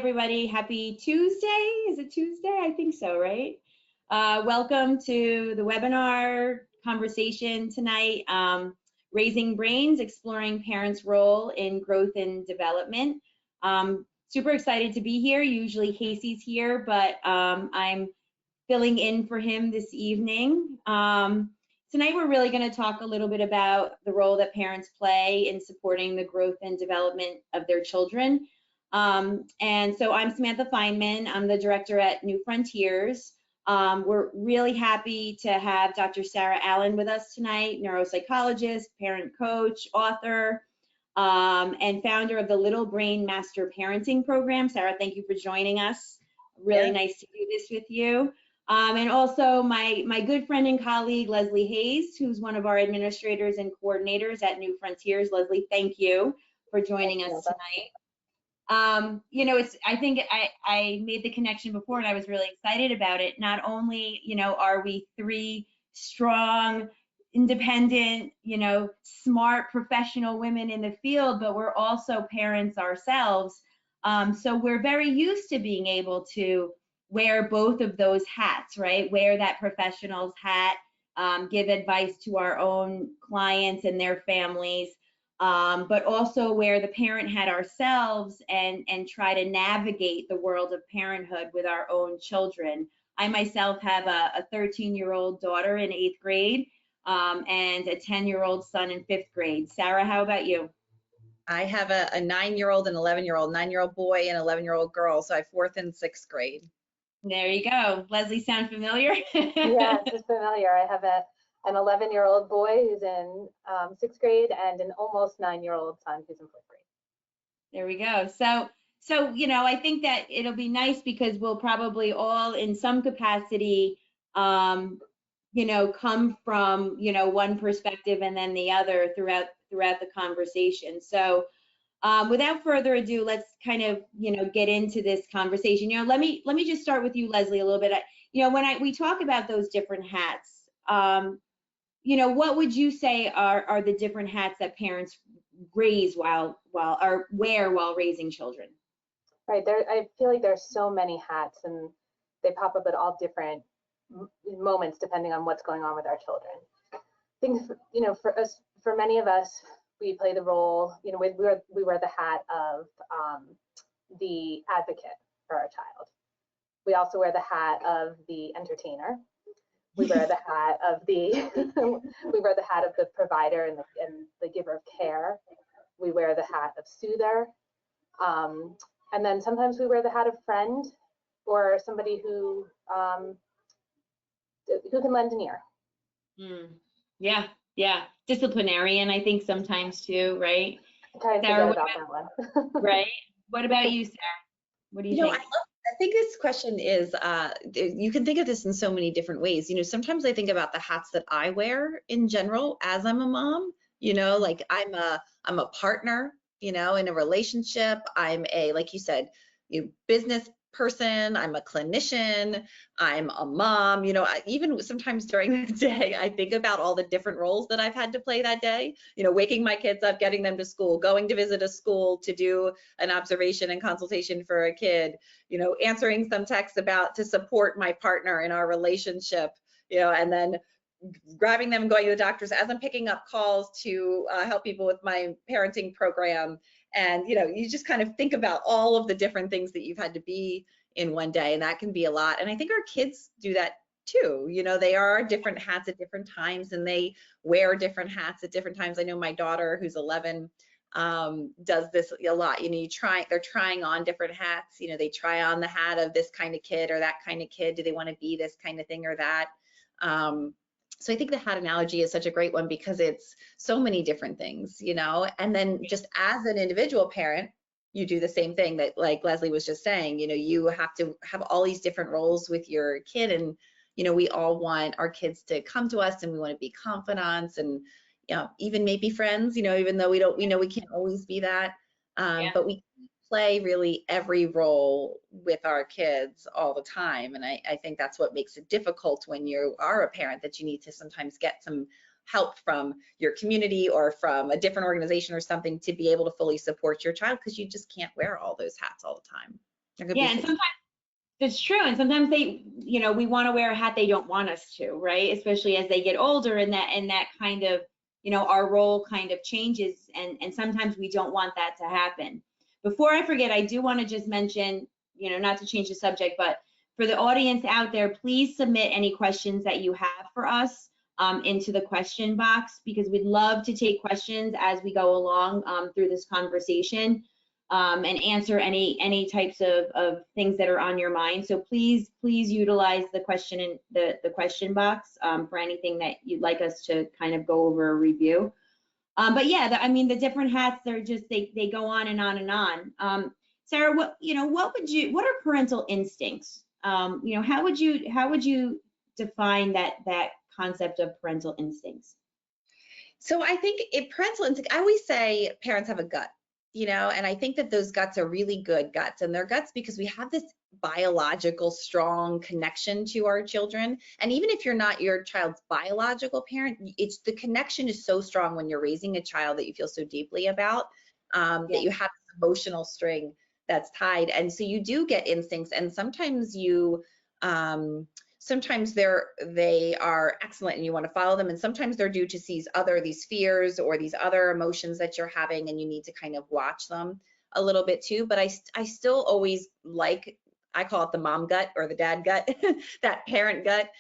everybody. Happy Tuesday. Is it Tuesday? I think so, right? Welcome to the webinar conversation tonight, Raising Brains, Exploring Parents' Role in Growth and Development. Super excited to be here. Usually Casey's here, but I'm filling in for him this evening. Tonight we're really going to talk a little bit about the role that parents play in supporting the growth and development of their children. And so I'm Samantha Feynman. I'm the director at New Frontiers. We're really happy to have Dr. Sarah Allen with us tonight, neuropsychologist, parent coach, author, and founder of the Little Brain Master Parenting Program. Sarah, thank you for joining us. Really nice to do this with you. And also my good friend and colleague, Leslie Hayes, who's one of our administrators and coordinators at New Frontiers. Leslie, thank you for joining us tonight. You know, I think I made the connection before and I was really excited about it. Not only, you know, are we three strong, independent, you know, smart professional women in the field, but we're also parents ourselves. So we're very used to being able to wear both of those hats, right? Wear that professional's hat, give advice to our own clients and their families, but also wear the parent hat ourselves and try to navigate the world of parenthood with our own children. I myself have a 13-year-old daughter in 8th grade and a 10-year-old son in 5th grade. Sarah, how about you? I have a 9-year-old and 11-year-old, 9-year-old boy and 11-year-old girl. So I have 4th and 6th grade. There you go. Leslie, sound familiar? Yes, it's familiar. I have an 11-year-old boy who's in 6th grade and an almost 9-year-old son who's in 4th grade. There we go. So, you know, I think that it'll be nice because we'll probably all in some capacity, you know, come from, you know, one perspective and then the other throughout the conversation. So without further ado, let's kind of, you know, get into this conversation. You know, let me just start with you, Leslie, a little bit. You know, when we talk about those different hats, you know, what would you say are the different hats that parents wear while raising children? Right. I feel like there's so many hats and they pop up at all different moments depending on what's going on with our children. I think, you know, for many of us, we play the role, you know, we wear the hat of the advocate for our child. We also wear the hat of the entertainer. We wear the hat of the provider and the giver of care. We wear the hat of soother, and then sometimes we wear the hat of friend or somebody who can lend an ear. Yeah. Disciplinarian, I think sometimes too, right? Sarah, about that one. Right. What about you, Sarah? What do you think? I think this question is, you can think of this in so many different ways. You know, sometimes I think about the hats that I wear in general as I'm a mom, you know, like I'm a partner, you know, in a relationship. I'm like you said, business person, I'm a clinician, I'm a mom, you know, even sometimes during the day, I think about all the different roles that I've had to play that day, you know, waking my kids up, getting them to school, going to visit a school to do an observation and consultation for a kid, you know, answering some texts to support my partner in our relationship, you know, and then grabbing them, going to the doctors as I'm picking up calls to help people with my parenting program. And, you know, you just kind of think about all of the different things that you've had to be in one day, and that can be a lot. And I think our kids do that too. You know, they are different hats at different times and they wear different hats at different times. I know my daughter, who's 11, does this a lot. You know, they're trying on different hats. You know, they try on the hat of this kind of kid or that kind of kid. Do they want to be this kind of thing or that? So I think the hat analogy is such a great one because it's so many different things, you know, and then just as an individual parent, you do the same thing that like Leslie was just saying, you know, you have to have all these different roles with your kid. And, you know, we all want our kids to come to us and we want to be confidants and, you know, even maybe friends, you know, even though we know we can't always be that, but we play really every role with our kids all the time. And I think that's what makes it difficult when you are a parent, that you need to sometimes get some help from your community or from a different organization or something to be able to fully support your child, because you just can't wear all those hats all the time. There could Yeah, be and fatigue. sometimes it's true. And sometimes they, we want to wear a hat they don't want us to, right? Especially as they get older, and that kind of, our role kind of changes, and sometimes we don't want that to happen. Before I forget, I do want to just mention, not to change the subject, but for the audience out there, please submit any questions that you have for us into the question box, because we'd love to take questions as we go along through this conversation. And answer any types of things that are on your mind. So please utilize the question in the question box for anything that you'd like us to kind of go over or review. But yeah, the different hats, they're just they go on and on and on. Sarah, what are parental instincts? How would you define that concept of parental instincts? So I think parental instinct, I always say parents have a gut, and I think that those guts are really good guts, and they're guts because we have this biological strong connection to our children. And even if you're not your child's biological parent, it's the connection is so strong when you're raising a child that you feel so deeply about, that you have this emotional string that's tied. And so you do get instincts, and sometimes sometimes they are excellent and you want to follow them, and sometimes they're due to these fears or these other emotions that you're having, and you need to kind of watch them a little bit too. But I still always I call it the mom gut or the dad gut, that parent gut,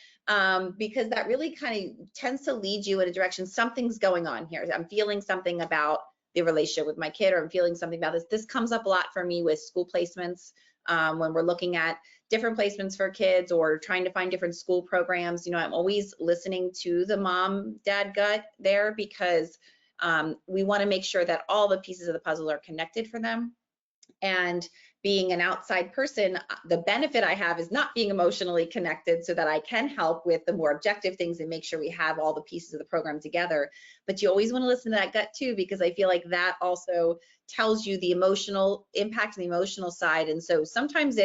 because that really kind of tends to lead you in a direction. Something's going on here. I'm feeling something about the relationship with my kid, or I'm feeling something about this. This comes up a lot for me with school placements, when we're looking at different placements for kids or trying to find different school programs. I'm always listening to the mom dad gut there, because we want to make sure that all the pieces of the puzzle are connected for them. And being an outside person, the benefit I have is not being emotionally connected, so that I can help with the more objective things and make sure we have all the pieces of the program together. But you always want to listen to that gut too, because I feel like that also tells you the emotional impact and the emotional side. And so sometimes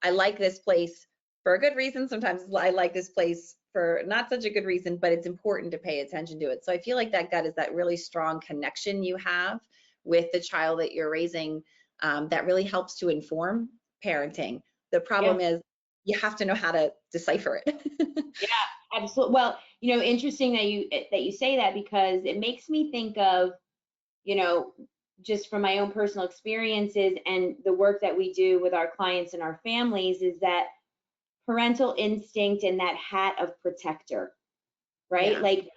I like this place for a good reason. Sometimes I like this place for not such a good reason, but it's important to pay attention to it. So I feel like that gut is that really strong connection you have with the child that you're raising, that really helps to inform parenting. The problem is you have to know how to decipher it. Yeah, absolutely. Well, interesting that you say that, because it makes me think of, just from my own personal experiences and the work that we do with our clients and our families, is that parental instinct and that hat of protector, right? Yeah. Like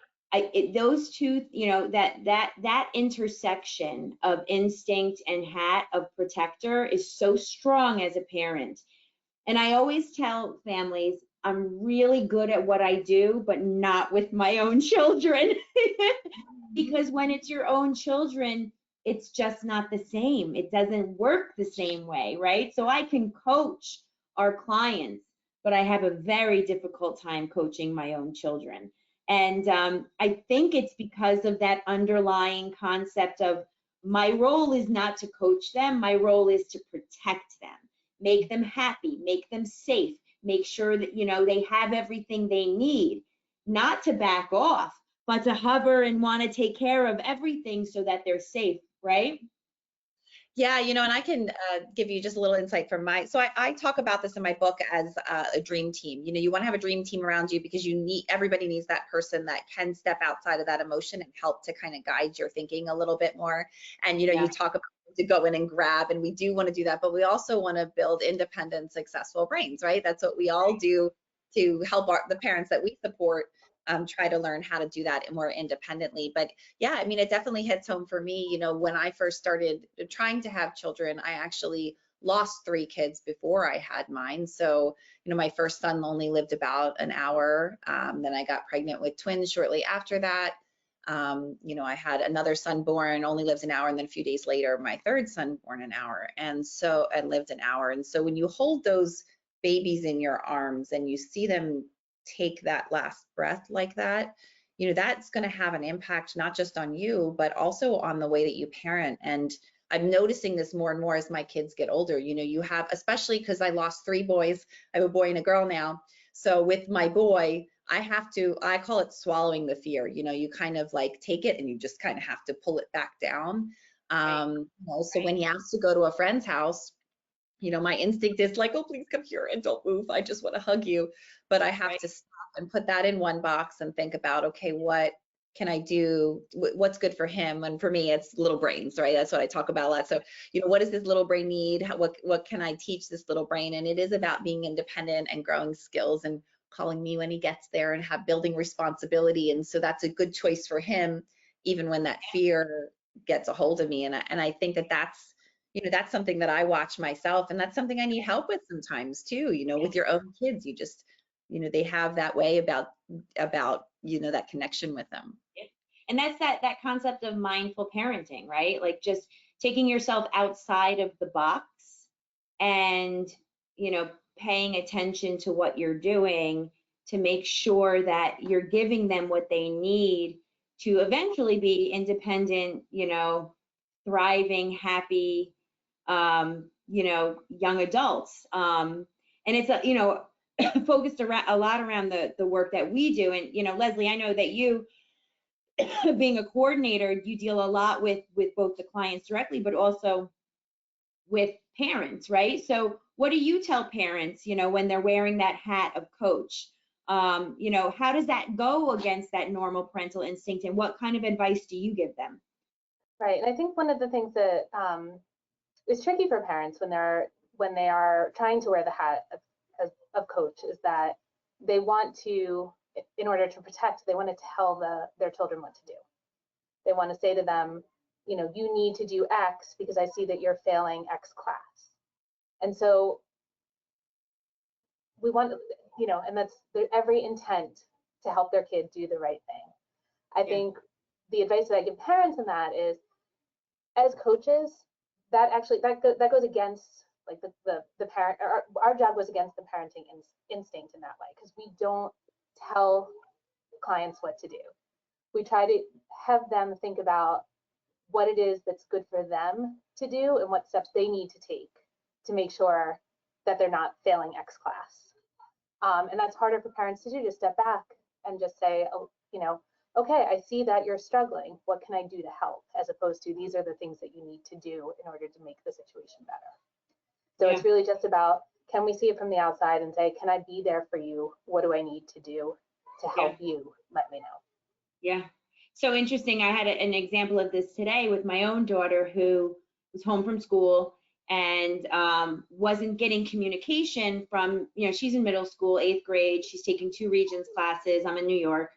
those two, that intersection of instinct and hat of protector is so strong as a parent. And I always tell families, I'm really good at what I do, but not with my own children. Because when it's your own children, it's just not the same. It doesn't work the same way, right? So I can coach our clients, but I have a very difficult time coaching my own children. And I think it's because of that underlying concept of, my role is not to coach them, my role is to protect them, make them happy, make them safe, make sure that, they have everything they need, not to back off, but to hover and want to take care of everything so that they're safe, right? Yeah, and I can give you just a little insight from so I talk about this in my book as a dream team. You want to have a dream team around you, because everybody needs that person that can step outside of that emotion and help to kind of guide your thinking a little bit more. And, you talk about to go in and grab, and we do want to do that, but we also want to build independent, successful brains, right? That's what we all do to help the parents that we support try to learn how to do that more independently. But yeah, I mean, it definitely hits home for me. When I first started trying to have children, I actually lost 3 kids before I had mine. So, my first son only lived about an hour. Then I got pregnant with twins shortly after that. I had another son born, only lives an hour, and then a few days later, my third son born an hour, and lived an hour. And so when you hold those babies in your arms and you see them take that last breath like that, that's going to have an impact not just on you, but also on the way that you parent. And I'm noticing this more and more as my kids get older. You have, especially because I lost 3 boys, I have a boy and a girl now. So with my boy, I call it swallowing the fear. You kind of like take it and you just kind of have to pull it back down. So when he asks to go to a friend's house, You know, my instinct is like, oh, please come here and don't move. I just want to hug you. But I have Right. to stop and put that in one box and think about, okay, what can I do? What's good for him? And for me, it's little brains, right? That's what I talk about a lot. So, you know, what does this little brain need? What can I teach this little brain? And it is about being independent and growing skills and calling me when he gets there and building responsibility. And so that's a good choice for him, even when that fear gets a hold of me. And I think that that's, you know, that's something that I watch myself, and that's something I need help with sometimes too, you know, with your own kids. You just, you know, they have that way about, you know, that connection with them. And that's that concept of mindful parenting, right? Like just taking yourself outside of the box and, you know, paying attention to what you're doing to make sure that you're giving them what they need to eventually be independent, you know, thriving, happy, you know, young adults. And it's, you know, focused around a lot around the work that we do. And, you know, Leslie, I know that you, being a coordinator, you deal a lot with both the clients directly, but also with parents, right? So what do you tell parents, you know, when they're wearing that hat of coach? You know, how does that go against that normal parental instinct, and what kind of advice do you give them? Right. And I think one of the things that is tricky for parents when they are trying to wear the hat of coach is that they want to, in order to protect, they want to tell their children what to do. They want to say to them, you know, you need to do X because I see that you're failing X class. And so we want, you know, and that's every intent to help their kid do the right thing. I think the advice that I give parents in that is, as coaches, that goes against like the parent. Our job goes against the parenting instinct in that way, because we don't tell clients what to do. We try to have them think about what it is that's good for them to do and what steps they need to take to make sure that they're not failing X class. And that's harder for parents to do, to step back and just say, oh, you know, okay, I see that you're struggling. What can I do to help? As opposed to, these are the things that you need to do in order to make the situation better. So it's really just about, can we see it from the outside and say, can I be there for you? What do I need to do to help you? Let me know. Yeah. So interesting. I had an example of this today with my own daughter, who was home from school and wasn't getting communication from, you know, she's in middle school, 8th grade. She's taking 2 Regents classes. I'm in New York.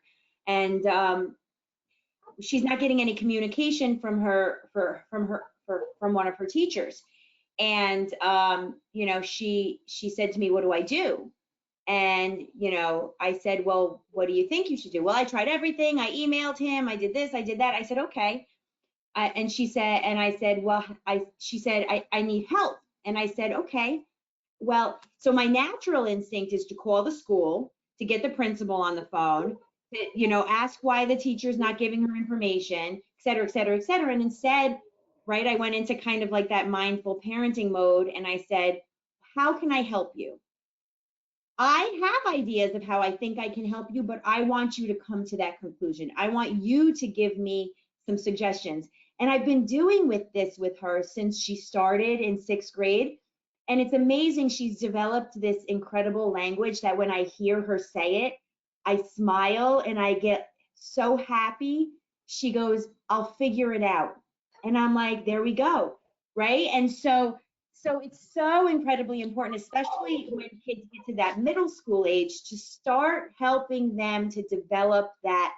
And she's not getting any communication from from one of her teachers. And you know, she said to me, what do I do? And, you know, I said, well, what do you think you should do? Well, I tried everything. I emailed him. I did this, I did that. I said, okay. And she said, and I said, well, she said, I need help. And I said, okay. Well, so my natural instinct is to call the school, to get the principal on the phone, to, you know, ask why the teacher's not giving her information, et cetera, et cetera, et cetera. And instead, right, I went into kind of like that mindful parenting mode. And I said, how can I help you? I have ideas of how I think I can help you, but I want you to come to that conclusion. I want you to give me some suggestions. And I've been doing with her since she started in 6th grade. And it's amazing. She's developed this incredible language that when I hear her say it, I smile and I get so happy. She goes, I'll figure it out. And I'm like, there we go. Right. And so it's so incredibly important, especially when kids get to that middle school age, to start helping them to develop that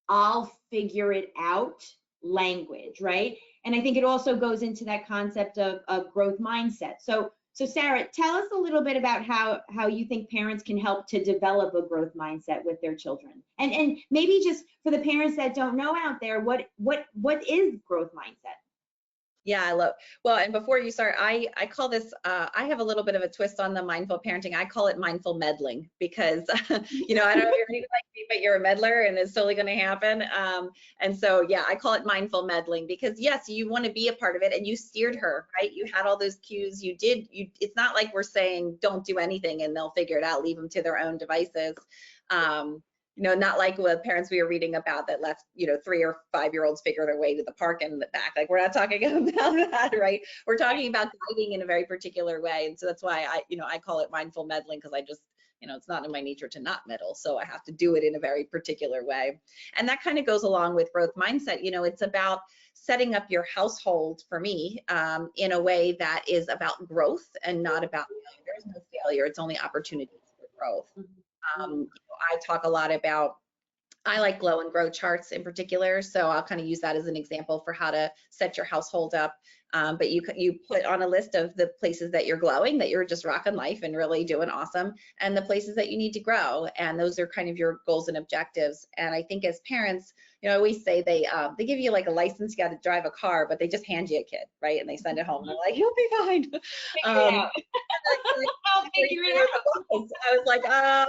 I'll figure it out language, right? And I think it also goes into that concept of growth mindset. So Sarah, tell us a little bit about how you think parents can help to develop a growth mindset with their children. And maybe just for the parents that don't know out there, what is growth mindset? Yeah, I love, well, and before you start, I call this, I have a little bit of a twist on the mindful parenting. I call it mindful meddling because, you know, I don't know if you're anything like me, but you're a meddler and it's totally going to happen. And so, yeah, I call it mindful meddling because yes, you want to be a part of it and you steered her, right? You had all those cues, it's not like we're saying, don't do anything and they'll figure it out, leave them to their own devices. not like what parents we were reading about that lets, 3 or 5-year-olds figure their way to the park and the back. Like, we're not talking about that, right? We're talking about guiding in a very particular way. And so that's why I call it mindful meddling, because I just, it's not in my nature to not meddle. So I have to do it in a very particular way. And that kind of goes along with growth mindset. It's about setting up your household, for me, in a way that is about growth and not about failure. There's no failure. It's only opportunities for growth. I talk a lot about, I like glow and grow charts in particular, so I'll kind of use that as an example for how to set your household up. But you put on a list of the places that you're glowing, that you're just rocking life and really doing awesome, and the places that you need to grow. And those are kind of your goals and objectives. And I think as parents, I always say they give you like a license, you got to drive a car, but they just hand you a kid, right? And they send it home. They're like, you'll be fine. I'll figure it out. I was like,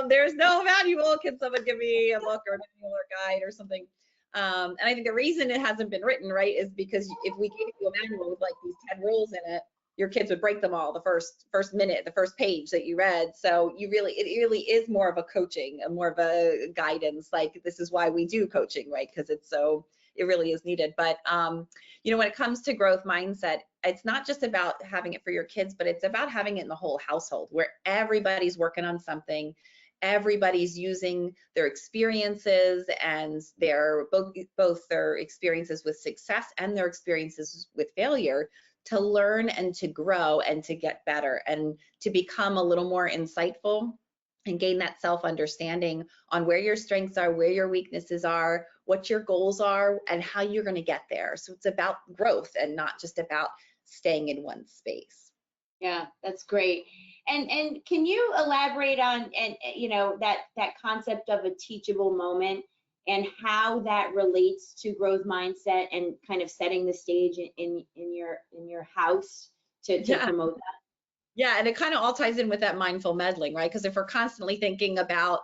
there's no manual. Can someone give me a book or a manual or guide or something? And I think the reason it hasn't been written, right, is because if we gave you a manual with like these 10 rules in it, your kids would break them all the first minute, the first page that you read. So it really is more of a coaching, more of a guidance. Like, this is why we do coaching, right? Because it really is needed. But when it comes to growth mindset, it's not just about having it for your kids, but it's about having it in the whole household, where everybody's working on something. Everybody's using their experiences and both their experiences with success and their experiences with failure to learn and to grow and to get better and to become a little more insightful and gain that self-understanding on where your strengths are, where your weaknesses are, what your goals are, and how you're going to get there. So it's about growth and not just about staying in one space. Yeah, that's great. And can you elaborate on that concept of a teachable moment and how that relates to growth mindset and kind of setting the stage in your house to promote that? Yeah, and it kind of all ties in with that mindful meddling, right? Because if we're constantly thinking about,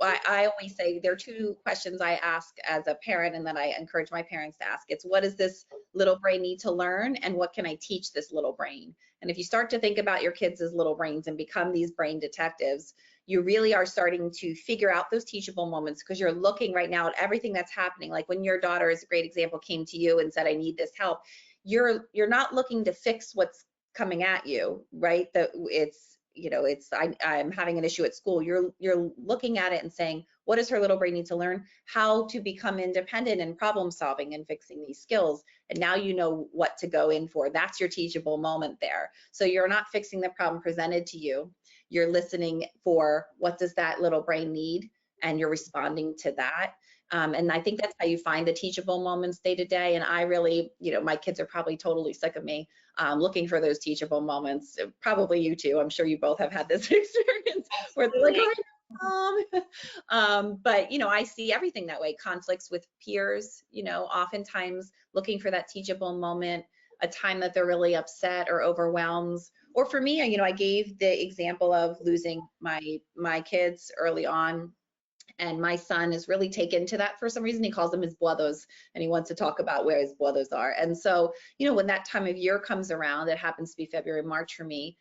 I always say there are 2 questions I ask as a parent, and then I encourage my parents to ask. It's, what does this little brain need to learn, and what can I teach this little brain? And if you start to think about your kids as little brains and become these brain detectives, you really are starting to figure out those teachable moments, because you're looking right now at everything that's happening. Like when your daughter, is a great example, came to you and said, I need this help. You're not looking to fix what's coming at you, right? That I'm having an issue at school. You're looking at it and saying, what does her little brain need to learn? How to become independent and problem solving and fixing these skills. And now you know what to go in for. That's your teachable moment there. So you're not fixing the problem presented to you. You're listening for, what does that little brain need? And you're responding to that. And I think that's how you find the teachable moments day to day. And I really, my kids are probably totally sick of me looking for those teachable moments. Probably you too. I'm sure you both have had this experience where they're like, but I see everything that way. Conflicts with peers, oftentimes looking for that teachable moment, a time that they're really upset or overwhelmed. Or for me, I gave the example of losing my kids early on. And my son is really taken to that for some reason. He calls them his brothers, and he wants to talk about where his brothers are. And so, when that time of year comes around, it happens to be February, March for me,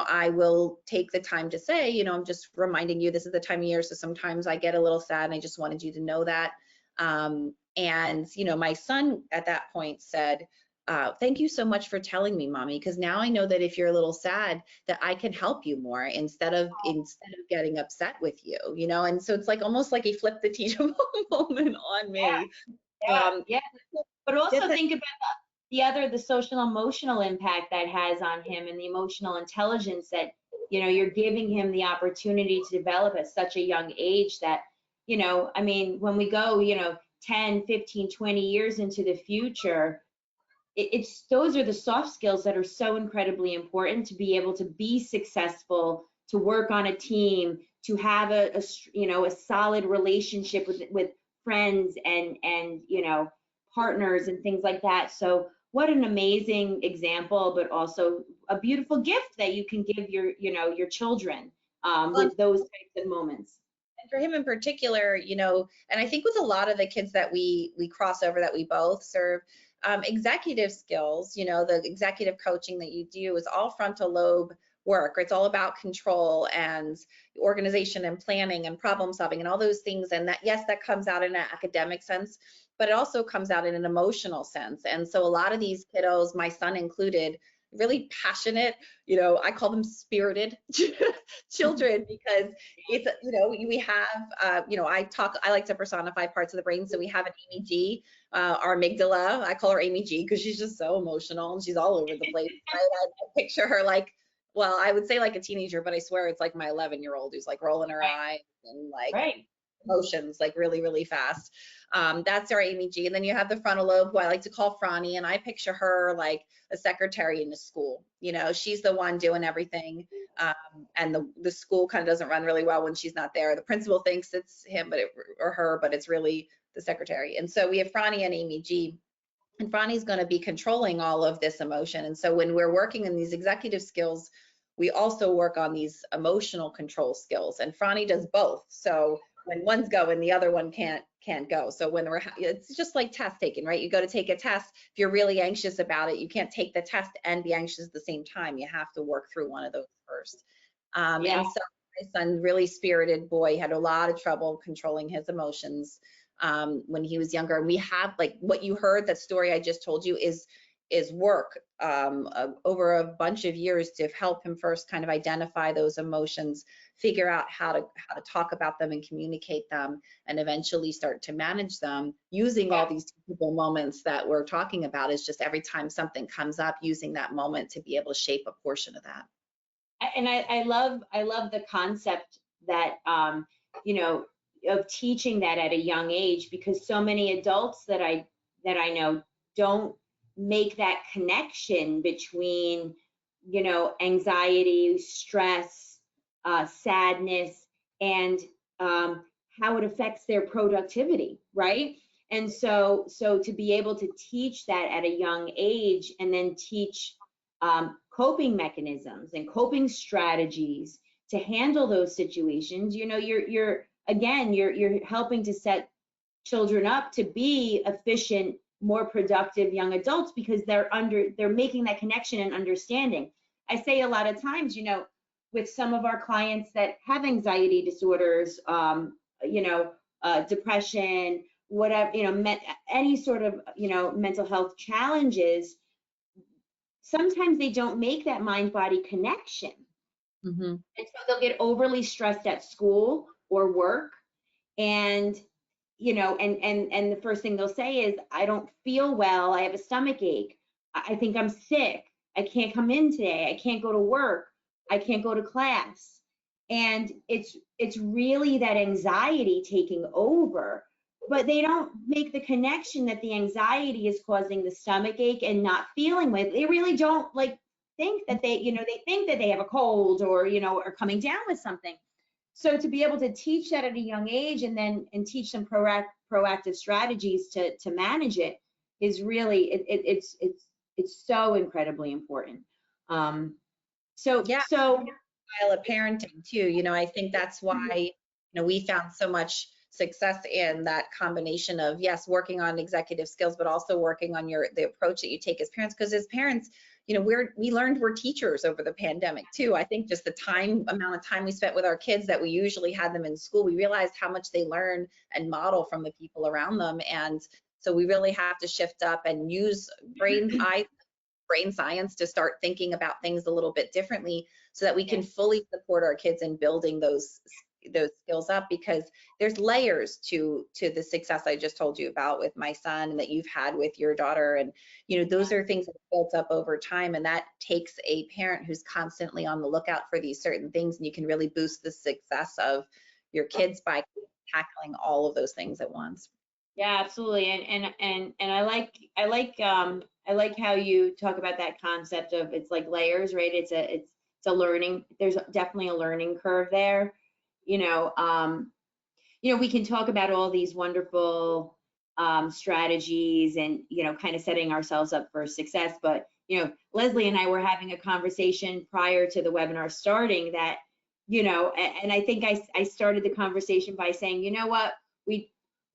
I will take the time to say, I'm just reminding you, this is the time of year. So sometimes I get a little sad, and I just wanted you to know that. And, my son at that point said, thank you so much for telling me, Mommy, because now I know that if you're a little sad, that I can help you more instead of getting upset with you, and so it's like almost like he flipped the teachable moment on me. Yeah. But also think about the social emotional impact that has on him, and the emotional intelligence that you're giving him the opportunity to develop at such a young age. That when we go 10, 15, 20 years into the future, those are the soft skills that are so incredibly important to be able to be successful, to work on a team, to have a solid relationship with friends and partners and things like that. So what an amazing example, but also a beautiful gift that you can give your children with those types of moments. And for him in particular, and I think with a lot of the kids that we cross over, that we both serve, executive skills, the executive coaching that you do is all frontal lobe work. It's all about control and organization and planning and problem solving and all those things. And that, yes, that comes out in an academic sense, but it also comes out in an emotional sense. And so a lot of these kiddos, my son included, really passionate, I call them spirited children, because it's, we have, I like to personify parts of the brain. So we have an Amy G, our amygdala. I call her Amy G because she's just so emotional and she's all over the place. Right? I picture her like, well, I would say like a teenager, but I swear it's like my 11-year-old who's like rolling her eyes and like emotions like really, really fast. That's our Amy G. And then you have the frontal lobe, who I like to call Franny, and I picture her like a secretary in the school. She's the one doing everything, and the school kind of doesn't run really well when she's not there. The principal thinks it's him or her, but it's really the secretary. And so we have Franny and Amy G. And Franny's going to be controlling all of this emotion. And so when we're working in these executive skills, we also work on these emotional control skills. And Franny does both. So when one's going, the other one can't go. So when it's just like test taking, right? You go to take a test. If you're really anxious about it, you can't take the test and be anxious at the same time. You have to work through one of those first. And so my son, really spirited boy, had a lot of trouble controlling his emotions when he was younger. And we have, like what you heard, that story I just told you is work over a bunch of years to help him first kind of identify those emotions, figure out how to talk about them and communicate them, and eventually start to manage them using all these teachable moments that we're talking about. Is just every time something comes up, using that moment to be able to shape a portion of that. And I love the concept that of teaching that at a young age, because so many adults that I know don't make that connection between anxiety, stress, sadness, and how it affects their productivity, right? And so to be able to teach that at a young age, and then teach coping mechanisms and coping strategies to handle those situations, you're helping to set children up to be efficient, more productive young adults, because they're making that connection and understanding. I say a lot of times, with some of our clients that have anxiety disorders, depression, whatever, any sort of, mental health challenges, sometimes they don't make that mind-body connection. Mm-hmm. And so they'll get overly stressed at school or work, and and the first thing they'll say is, I don't feel well, I have a stomach ache, I think I'm sick, I can't come in today, I can't go to work, I can't go to class. And it's really that anxiety taking over, but they don't make the connection that the anxiety is causing the stomach ache and not feeling with. They really don't think that they think that they have a cold or are coming down with something. So to be able to teach that at a young age, and teach them proactive strategies to manage it, is really it's so incredibly important. So style of parenting too. I think that's why we found so much success in that combination of, yes, working on executive skills, but also working on the approach that you take as parents. Because as parents, we learned we're teachers over the pandemic too. I think just the amount of time we spent with our kids that we usually had them in school, we realized how much they learn and model from the people around them. And so we really have to shift up and use brain science to start thinking about things a little bit differently, so that we can fully support our kids in building those skills up, because there's layers to the success I just told you about with my son, and that you've had with your daughter. And those are things that are built up over time, and that takes a parent who's constantly on the lookout for these certain things, and you can really boost the success of your kids by tackling all of those things at once. Yeah, absolutely. And I like how you talk about that concept of, it's like layers, right? It's a learning, there's definitely a learning curve there. We can talk about all these wonderful strategies and, kind of setting ourselves up for success. But, Leslie and I were having a conversation prior to the webinar starting that, and I think I started the conversation by saying, you know what,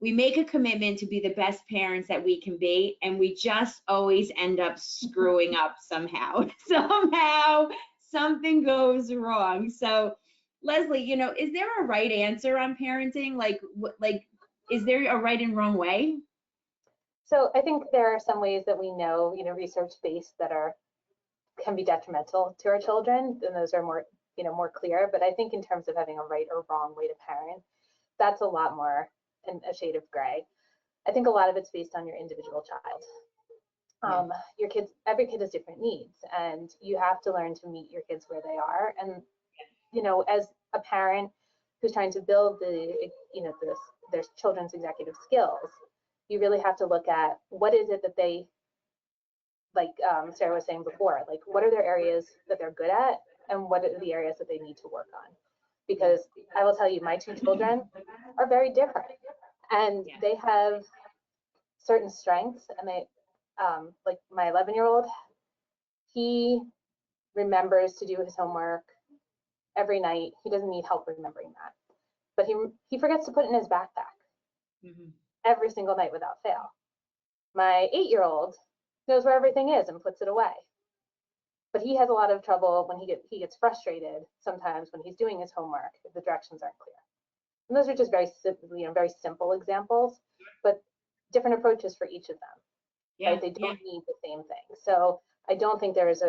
we make a commitment to be the best parents that we can be, and we just always end up screwing up somehow. something goes wrong. So Leslie, you know, is there a right answer on parenting? Like, is there a right and wrong way? So I think there are some ways that we know, research-based that can be detrimental to our children, and those are more, more clear. But I think in terms of having a right or wrong way to parent, that's a lot more in a shade of gray. I think a lot of it's based on your individual child. Every kid has different needs, and you have to learn to meet your kids where they are. And as a parent who's trying to build their children's executive skills, you really have to look at what is it that they, like Sarah was saying before, like what are their areas that they're good at, and what are the areas that they need to work on. Because I will tell you, my two children are very different, and they have certain strengths, and they, like my 11-year-old, he remembers to do his homework every night. He doesn't need help remembering that, but he forgets to put it in his backpack every single night without fail. My 8-year-old knows where everything is and puts it away, but he has a lot of trouble when he gets frustrated sometimes when he's doing his homework if the directions aren't clear. And those are just very simple examples, but different approaches for each of them. Right? They don't need the same thing. So I don't think there is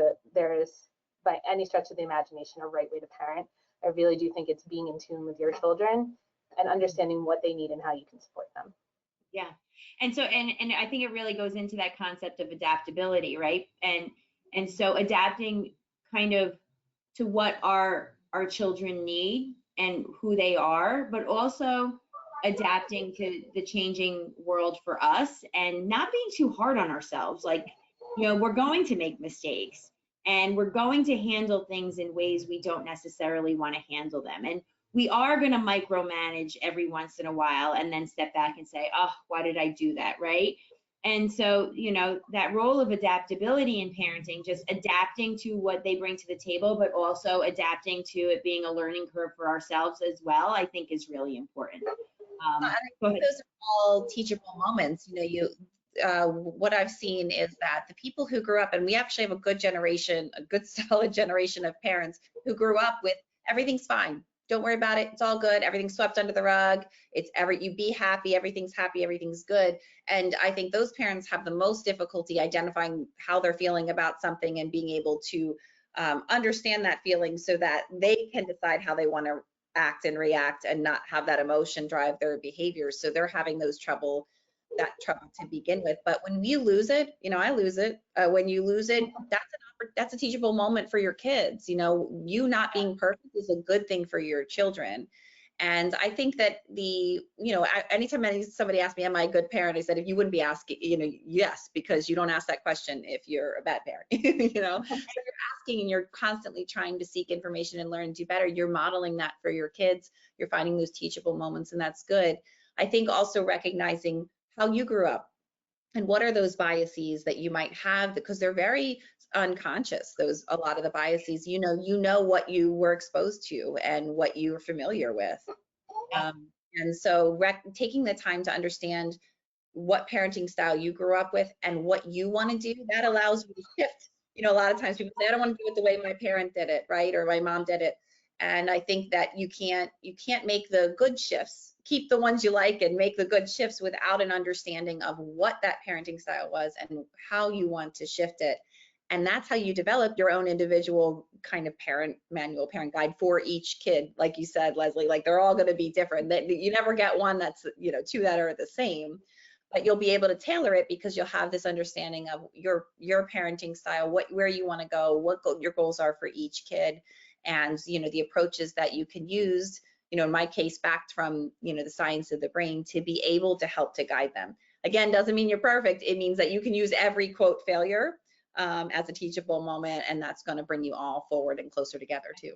by any stretch of the imagination a right way to parent. I really do think it's being in tune with your children and understanding what they need and how you can support them. Yeah. And so, and I think it really goes into that concept of adaptability, right? And so adapting kind of to what our children need and who they are, but also adapting to the changing world for us and not being too hard on ourselves. Like, we're going to make mistakes and we're going to handle things in ways we don't necessarily want to handle them. And we are going to micromanage every once in a while and then step back and say, oh, why did I do that, right? And so, that role of adaptability in parenting, just adapting to what they bring to the table, but also adapting to it being a learning curve for ourselves as well, I think is really important. I think those are all teachable moments. What I've seen is that the people who grew up, and we actually have a good solid generation of parents who grew up with everything's fine. Don't worry about it. It's all good. Everything's swept under the rug. You be happy. Everything's happy. Everything's good. And I think those parents have the most difficulty identifying how they're feeling about something and being able to understand that feeling so that they can decide how they want to act and react and not have that emotion drive their behavior. So they're having that trouble to begin with. But when you lose it, I lose it. When you lose it, that's a teachable moment for your kids. You not being perfect is a good thing for your children. And I think that anytime somebody asks me, am I a good parent? I said, if you wouldn't be asking, yes, because you don't ask that question if you're a bad parent, So you're asking and you're constantly trying to seek information and learn and do better. You're modeling that for your kids. You're finding those teachable moments, and that's good. I think also recognizing how you grew up and what are those biases that you might have, because they're very unconscious. A lot of the biases, you know what you were exposed to and what you were familiar with. And so taking the time to understand what parenting style you grew up with and what you want to do, that allows you to shift. A lot of times people say, I don't want to do it the way my parent did it, right? Or my mom did it. And I think that you can't make the good shifts, keep the ones you like and make the good shifts without an understanding of what that parenting style was and how you want to shift it. And that's how you develop your own individual kind of parent guide for each kid. Like you said, Leslie, like they're all going to be different. You never get one that's, two that are the same, but you'll be able to tailor it because you'll have this understanding of your parenting style, where you want to go, what your goals are for each kid, and, the approaches that you can use, in my case, backed from, the science of the brain to be able to help to guide them. Again, doesn't mean you're perfect. It means that you can use every quote failure as a teachable moment, and that's going to bring you all forward and closer together too.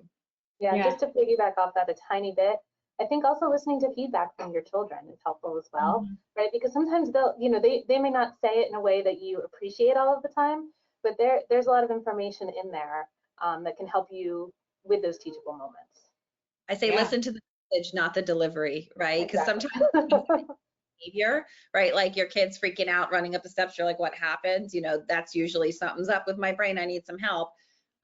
Yeah, just to piggyback off that a tiny bit, I think also listening to feedback from your children is helpful as well, right? Because sometimes they may not say it in a way that you appreciate all of the time, but there's a lot of information in there that can help you with those teachable moments. I say listen to the message, not the delivery, right? Because sometimes behavior, right? Like your kid's freaking out, running up the steps. You're like, what happened? That's usually something's up with my brain. I need some help.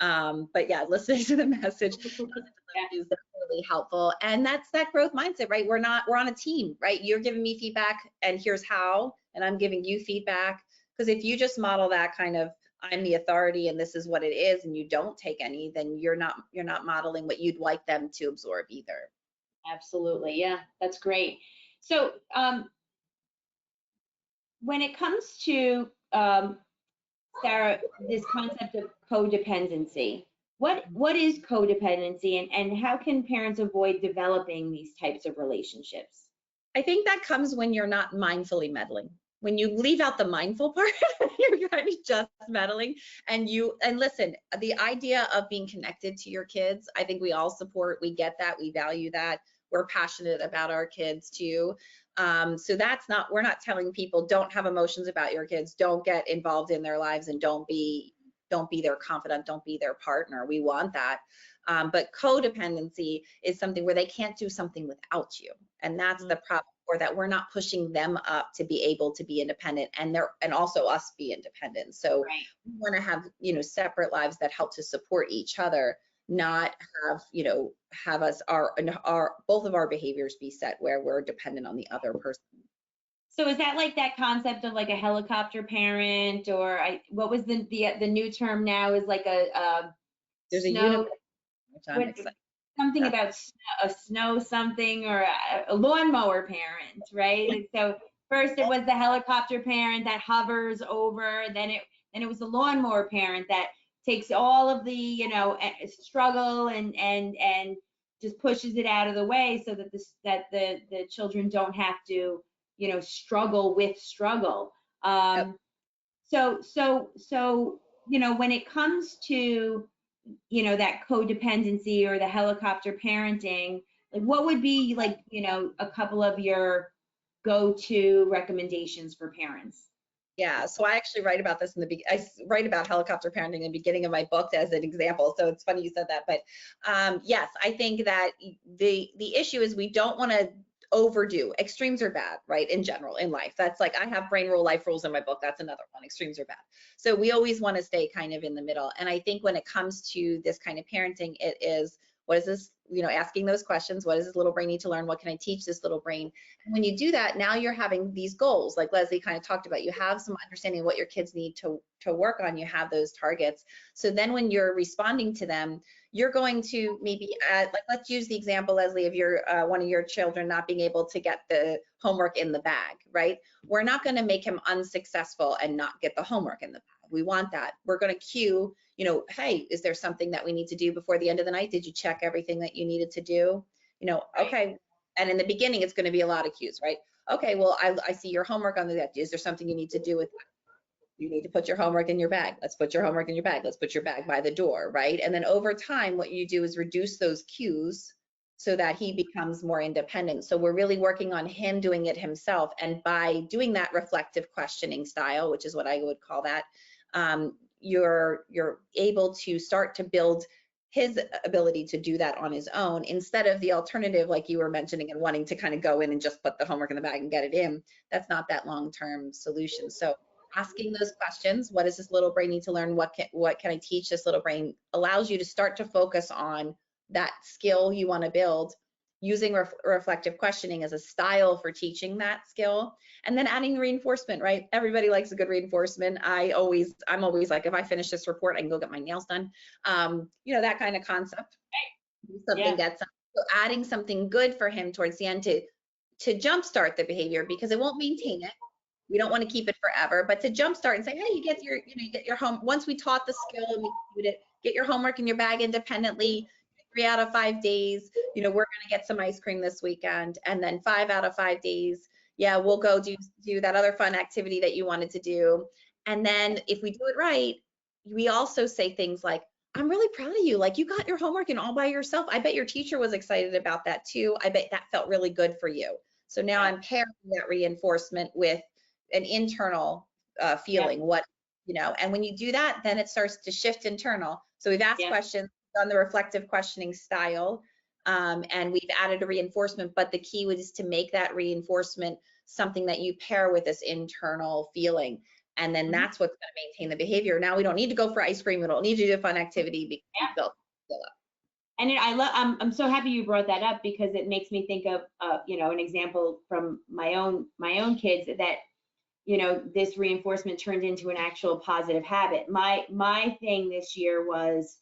But yeah, listening to the message is definitely helpful. And that's that growth mindset, right? We're on a team, right? You're giving me feedback and here's how, and I'm giving you feedback. Because if you just model that kind of, I'm the authority and this is what it is, and you don't take any, then you're not modeling what you'd like them to absorb either. Absolutely. Yeah, that's great. So when it comes to Sarah, this concept of codependency, what is codependency, and how can parents avoid developing these types of relationships? I think that comes when you're not mindfully meddling. When you leave out the mindful part, you're kind of just meddling. And listen, the idea of being connected to your kids, I think we all support, we get that, we value that. We're passionate about our kids too. So we're not telling people don't have emotions about your kids, don't get involved in their lives, and don't be their confidant, don't be their partner. We want that. But codependency is something where they can't do something without you. And that's the problem, or that we're not pushing them up to be able to be independent, and also us be independent. So we want to have, separate lives that help to support each other, not have us both of our behaviors be set where we're dependent on the other person. So is that like that concept of like a helicopter parent, or what was the new term now is like there's snow, which I'm excited. Something about a snow something, or a lawnmower parent, right? So first it was the helicopter parent that hovers over, then it was the lawnmower parent that takes all of the struggle and just pushes it out of the way, so that the children don't have to struggle with struggle. So when it comes to that codependency or the helicopter parenting, like what would be like a couple of your go-to recommendations for parents? Yeah, so I actually write about this I write about helicopter parenting in the beginning of my book as an example. So it's funny you said that, but yes, I think that the issue is we don't want to overdo. Extremes are bad, right? In general, in life. That's like, I have brain rule, life rules in my book. That's another one. Extremes are bad. So we always want to stay kind of in the middle. And I think when it comes to this kind of parenting, it is, what is this, asking those questions. What does this little brain need to learn? What can I teach this little brain? And when you do that, now you're having these goals, like Leslie kind of talked about. You have some understanding of what your kids need to work on. You have those targets. So then when you're responding to them, you're going to maybe like, let's use the example, Leslie, of your one of your children not being able to get the homework in the bag, right? We're not going to make him unsuccessful and not get the homework in the bag. We want that. We're going to cue, hey, is there something that we need to do before the end of the night? Did you check everything that you needed to do? Okay. And in the beginning, it's going to be a lot of cues, right? Okay, well, I see your homework on the desk. Is there something you need to do with that? You need to put your homework in your bag. Let's put your homework in your bag. Let's put your bag by the door, right? And then over time, what you do is reduce those cues so that he becomes more independent. So we're really working on him doing it himself. And by doing that reflective questioning style, which is what I would call that, you're able to start to build his ability to do that on his own, instead of the alternative, like you were mentioning, and wanting to kind of go in and just put the homework in the bag and get it in. That's not that long-term solution. So asking those questions, what does this little brain need to learn? What can I teach this little brain? Allows you to start to focus on that skill you want to build, using reflective questioning as a style for teaching that skill, and then adding reinforcement, right? Everybody likes a good reinforcement. I'm always like, if I finish this report, I can go get my nails done. That kind of concept. Something gets done. So adding something good for him towards the end to jumpstart the behavior, because it won't maintain it. We don't want to keep it forever, but to jumpstart and say, hey, you get your home. Once we taught the skill and we did it, get your homework in your bag independently. 3 out of 5 days, we're going to get some ice cream this weekend. And then 5 out of 5 days, we'll go do that other fun activity that you wanted to do. And then if we do it right, we also say things like, I'm really proud of you. Like, you got your homework in all by yourself. I bet your teacher was excited about that too. I bet that felt really good for you. So now I'm pairing that reinforcement with an internal feeling, and when you do that, then it starts to shift internal. So we've asked questions, done the reflective questioning style, and we've added a reinforcement, but the key is to make that reinforcement something that you pair with this internal feeling. And then that's what's going to maintain the behavior. Now we don't need to go for ice cream. We don't need to do a fun activity because we built skill up. And I'm so happy you brought that up, because it makes me think of an example from my own kids that this reinforcement turned into an actual positive habit. My thing this year was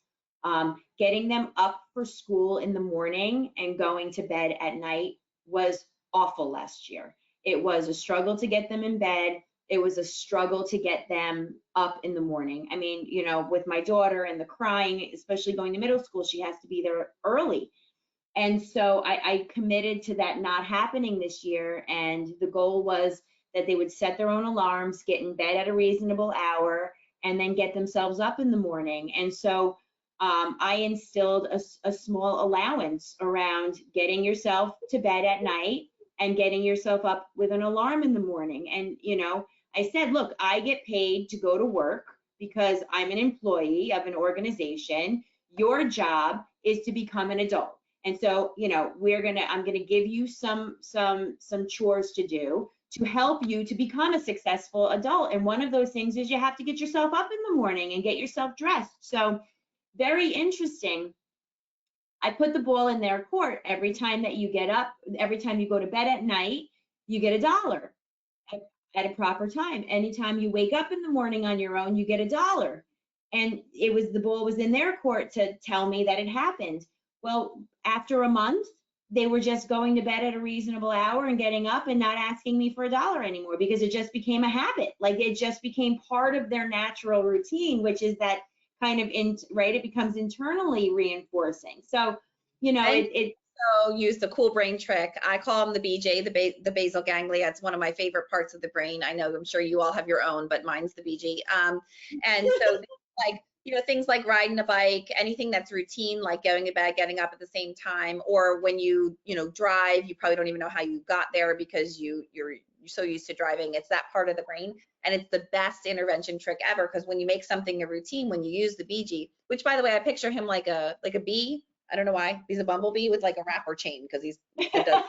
getting them up for school in the morning and going to bed at night was awful last year. It was a struggle to get them in bed. It was a struggle to get them up in the morning. I mean, with my daughter and the crying, especially going to middle school, she has to be there early. And so I committed to that not happening this year. And the goal was that they would set their own alarms, get in bed at a reasonable hour, and then get themselves up in the morning. And so I instilled a small allowance around getting yourself to bed at night and getting yourself up with an alarm in the morning. And, I said, look, I get paid to go to work because I'm an employee of an organization. Your job is to become an adult. And so, I'm gonna give you some chores to do to help you to become a successful adult. And one of those things is you have to get yourself up in the morning and get yourself dressed. So very interesting. I put the ball in their court. Every time that you get up, every time you go to bed at night, you get $1 at a proper time. Anytime you wake up in the morning on your own, you get $1. And the ball was in their court to tell me that it happened. Well, after a month, they were just going to bed at a reasonable hour and getting up and not asking me for $1 anymore, because it just became a habit. Like, it just became part of their natural routine, which is that kind of it becomes internally reinforcing. So, So use the cool brain trick. I call them the BJ, the basal ganglia. It's one of my favorite parts of the brain. I know, I'm sure you all have your own, but mine's the BG. And so like, things like riding a bike, anything that's routine, like going to bed, getting up at the same time, or when you drive, you probably don't even know how you got there because you're so used to driving. It's that part of the brain, and it's the best intervention trick ever, because when you make something a routine, when you use the BG, which, by the way, I picture him like a bee. I don't know why. He's a bumblebee with like a wrapper chain, because I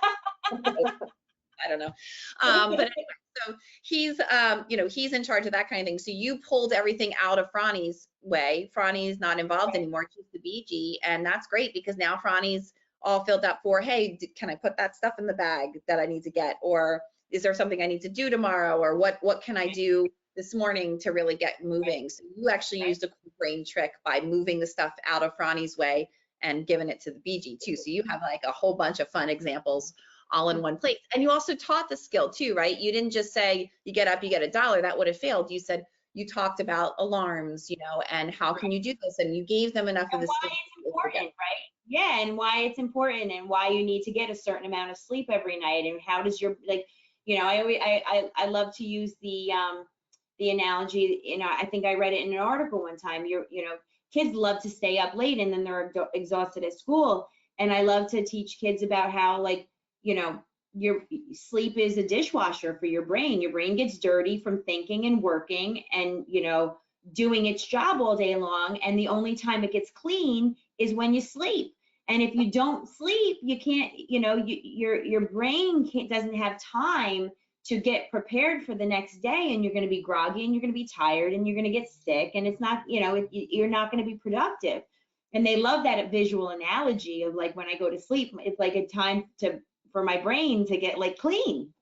don't know. But anyway, so he's in charge of that kind of thing. So you pulled everything out of Franny's way. Franny's not involved anymore. It's just the BG, and that's great, because now Franny's all filled up for, hey, can I put that stuff in the bag that I need to get, or is there something I need to do tomorrow, or what can I do this morning to really get moving? So you actually used a cool brain trick by moving the stuff out of Franny's way and giving it to the BG too. So you have like a whole bunch of fun examples all in one place. And you also taught the skill too, right? You didn't just say you get up, you get $1. That would have failed. You said, you talked about alarms, and how can you do this? And you gave them enough of this. Why it's important, right? Yeah, and why it's important, and why you need to get a certain amount of sleep every night, and how does your, I love to use the analogy. I think I read it in an article one time. Kids love to stay up late, and then they're exhausted at school. And I love to teach kids about how, your sleep is a dishwasher for your brain. Your brain gets dirty from thinking and working and, doing its job all day long. And the only time it gets clean is when you sleep. And if you don't sleep, you can't, your brain doesn't have time to get prepared for the next day, and you're going to be groggy, and you're going to be tired, and you're going to get sick, and it's not, you're not going to be productive. And they love that visual analogy of, like, when I go to sleep, it's like a time for my brain to get like clean.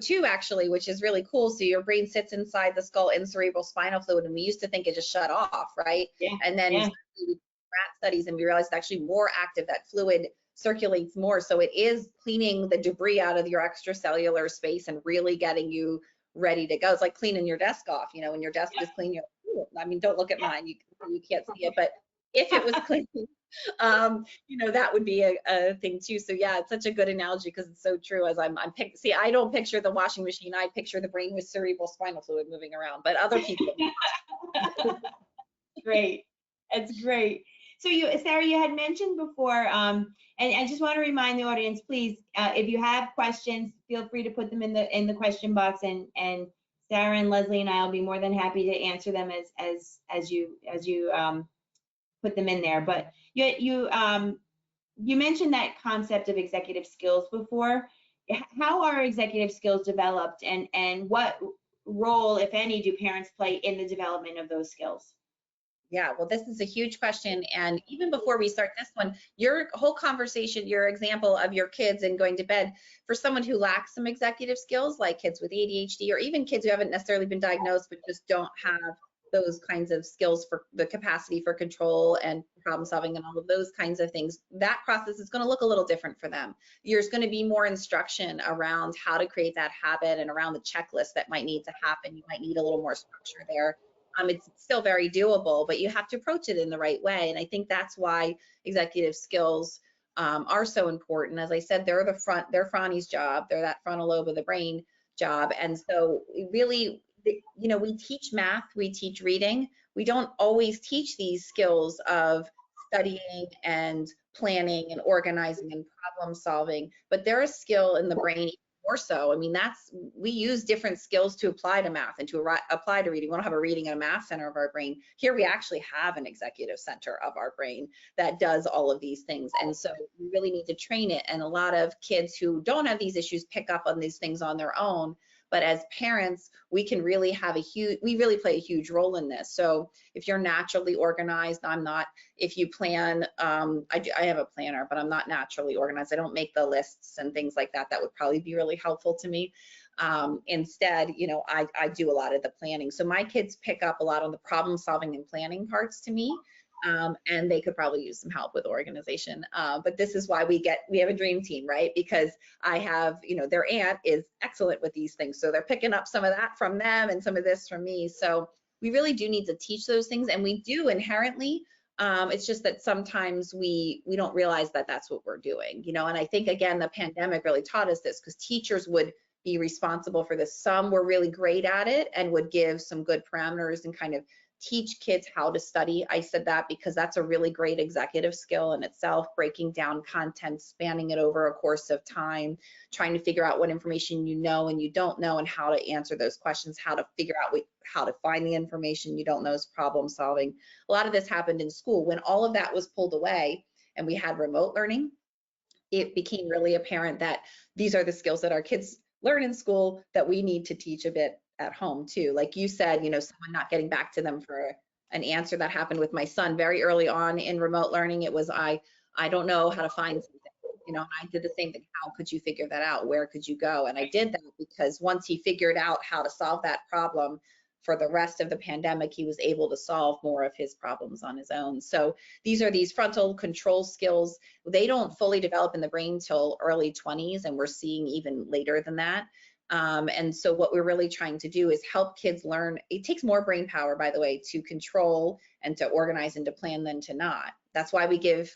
Too, actually, which is really cool. So your brain sits inside the skull and cerebral spinal fluid, and we used to think it just shut off, right? Yeah. And then rat studies, and we realized it's actually more active. That fluid circulates more, so it is cleaning the debris out of your extracellular space and really getting you ready to go. It's like cleaning your desk off. When your desk is clean, don't look at mine. You can't see it, but if it was clean, that would be a thing too. So yeah, it's such a good analogy, because it's so true. As see, I don't picture the washing machine. I picture the brain with cerebral spinal fluid moving around, but other people. Great, that's great. So Sarah, you had mentioned before, and I just want to remind the audience, please, if you have questions, feel free to put them in the question box, and Sarah and Leslie and I will be more than happy to answer them as you put them in there. But you mentioned that concept of executive skills before. How are executive skills developed, and what role, if any, do parents play in the development of those skills? Yeah, well, this is a huge question. And even before we start this one, your whole conversation, your example of your kids and going to bed, for someone who lacks some executive skills, like kids with ADHD, or even kids who haven't necessarily been diagnosed, but just don't have those kinds of skills for the capacity for control and problem solving and all of those kinds of things, that process is going to look a little different for them. There's going to be more instruction around how to create that habit and around the checklist that might need to happen. You might need a little more structure there. It's still very doable, but you have to approach it in the right way. And I think that's why executive skills are so important. As I said, they're Franny's job. They're that frontal lobe of the brain job. And so really, you know, we teach math, we teach reading. We don't always teach these skills of studying and planning and organizing and problem solving, but they're a skill in the brain more so. I mean, we use different skills to apply to math and to apply to reading. We don't have a reading and a math center of our brain. Here we actually have an executive center of our brain that does all of these things. And so we really need to train it. And a lot of kids who don't have these issues pick up on these things on their own. But as parents, we can really we really play a huge role in this. So if you're naturally organized, I'm not. If you plan, I have a planner, but I'm not naturally organized. I don't make the lists and things like that. That would probably be really helpful to me. Instead, you know, I do a lot of the planning. So my kids pick up a lot on the problem solving and planning parts to me. And they could probably use some help with organization. But this is why we have a dream team, right? Because I have, you know, their aunt is excellent with these things. So they're picking up some of that from them and some of this from me. So we really do need to teach those things, and we do inherently. It's just that sometimes we don't realize that that's what we're doing, you know. And I think, again, the pandemic really taught us this, because teachers would be responsible for this. Some were really great at it and would give some good parameters and kind of teach kids how to study. I said that because that's a really great executive skill in itself, breaking down content, spanning it over a course of time, trying to figure out what information you know and you don't know, and how to answer those questions, how to figure out how to find the information you don't know, is problem solving. A lot of this happened in school. When all of that was pulled away and we had remote learning, it became really apparent that these are the skills that our kids learn in school that we need to teach a bit at home too. Like you said, you know, someone not getting back to them for an answer. That happened with my son very early on in remote learning. It was, I don't know how to find something, you know, and I did the same thing. How could you figure that out? Where could you go? And I did that because once he figured out how to solve that problem, for the rest of the pandemic, he was able to solve more of his problems on his own. So these are these frontal control skills. They don't fully develop in the brain till early 20s, and we're seeing even later than that. And so what we're really trying to do is help kids learn. It takes more brain power, by the way, to control and to organize and to plan than to not. That's why we give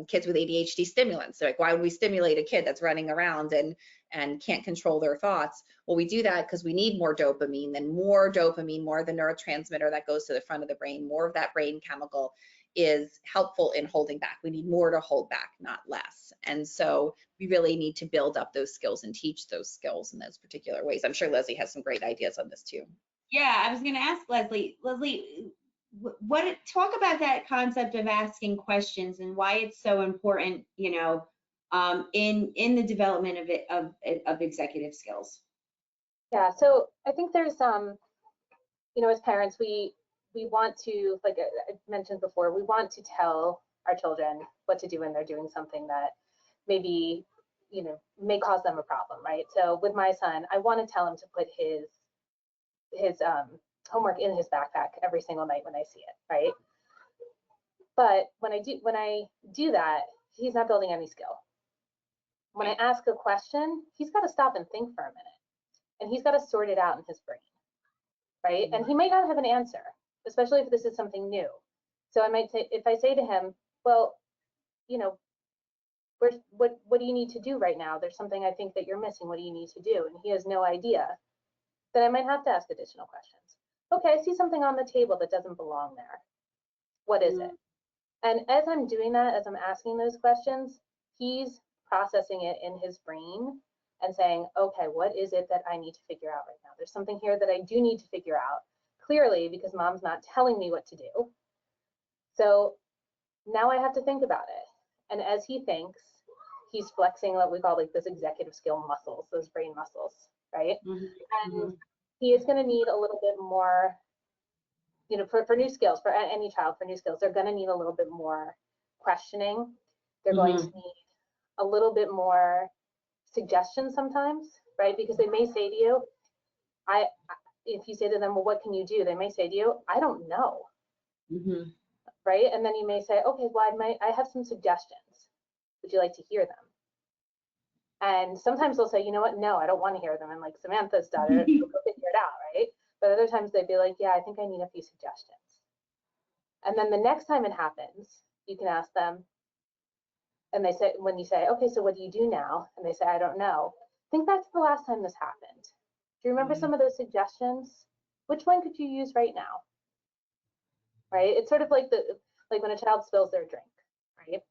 kids with ADHD stimulants. So like, why would we stimulate a kid that's running around and can't control their thoughts? Well, we do that because we need more dopamine, and more dopamine, more of the neurotransmitter that goes to the front of the brain, more of that brain chemical is helpful in holding back. We need more to hold back, not less. And so we really need to build up those skills and teach those skills in those particular ways. I'm sure Leslie has some great ideas on this too. Yeah, I was going to ask Leslie. Leslie, talk about that concept of asking questions and why it's so important, you know, in the development of executive skills. Yeah, so I think there's you know, as parents, we want to, like I mentioned before, we want to tell our children what to do when they're doing something that maybe, you know, may cause them a problem, right? So with my son, I want to tell him to put his homework in his backpack every single night when I see it, right? But when I do that, he's not building any skill. When I ask a question, he's got to stop and think for a minute, and he's got to sort it out in his brain, right? And he might not have an answer, especially if this is something new. So I might say, if I say to him, well, you know, what do you need to do right now? There's something I think that you're missing. What do you need to do? And he has no idea. Then I might have to ask additional questions. Okay, I see something on the table that doesn't belong there. What is it? And as I'm doing that, as I'm asking those questions, he's processing it in his brain and saying, okay, what is it that I need to figure out right now? There's something here that I do need to figure out, clearly, because mom's not telling me what to do. So now I have to think about it. And as he thinks, he's flexing what we call like those executive skill muscles, those brain muscles, right? And he is going to need a little bit more, you know, for new skills, for any child, for new skills, they're going to need a little bit more questioning. They're going to need a little bit more suggestions sometimes, right? Because they may say to you, if you say to them, well, what can you do? They may say to you, I don't know. Right? And then you may say, okay, well, I have some suggestions. Would you like to hear them? And sometimes they'll say, you know what? No, I don't want to hear them. And like Samantha's daughter, they'll go figure it out, right? But other times they'd be like, yeah, I think I need a few suggestions. And then the next time it happens, you can ask them, and they say, when you say, okay, so what do you do now? And they say, I don't know. Think back to the last time this happened. Do you remember some of those suggestions? Which one could you use right now? Right? It's sort of like when a child spills their drink, right?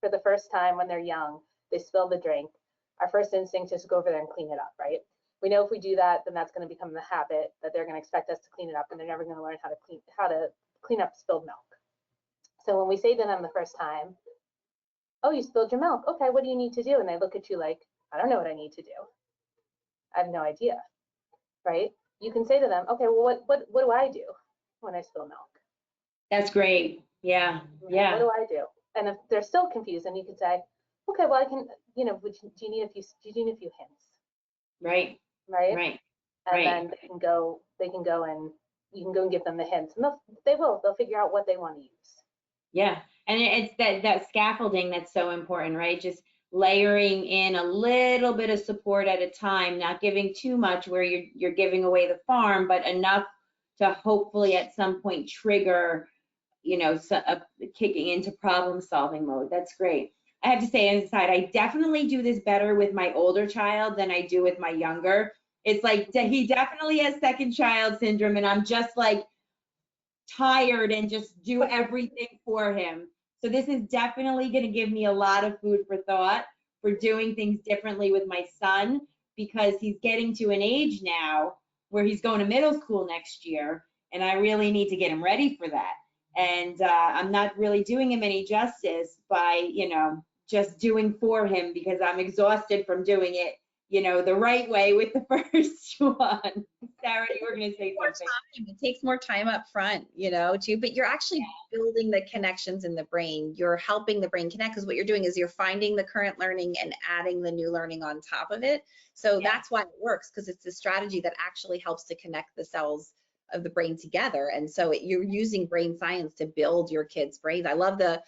For the first time when they're young, they spill the drink. Our first instinct is to go over there and clean it up, right? We know if we do that, then that's going to become the habit that they're going to expect us to clean it up, and they're never going to learn how to clean up spilled milk. So when we say to them the first time, oh, you spilled your milk. Okay, what do you need to do? And they look at you like, I don't know what I need to do. I have no idea, right? You can say to them, okay, well, what do I do when I spill milk? That's great. Yeah. Yeah. What do I do? And if they're still confused, then you can say, okay, well, I can, you know, do you need a few hints? Right. Right. Right. And then they can go and you can go and give them the hints, and they'll figure out what they want to use. Yeah. And it's that scaffolding that's so important, right? Just layering in a little bit of support at a time, not giving too much where you're giving away the farm, but enough to hopefully at some point trigger, you know, kicking into problem solving mode. That's great. I have to say on the side, I definitely do this better with my older child than I do with my younger. It's like he definitely has second child syndrome, and I'm just like tired and just do everything for him. So this is definitely going to give me a lot of food for thought for doing things differently with my son, because he's getting to an age now where he's going to middle school next year, and I really need to get him ready for that. And I'm not really doing him any justice by, you know, just doing for him, because I'm exhausted from doing it, you know, the right way with the first one. Sarah, you were going to say something. It takes more time up front, you know, too, but you're actually building the connections in the brain. You're helping the brain connect, because what you're doing is you're finding the current learning and adding the new learning on top of it. So that's why it works, because it's a strategy that actually helps to connect the cells of the brain together. And so you're using brain science to build your kids' brains. I love the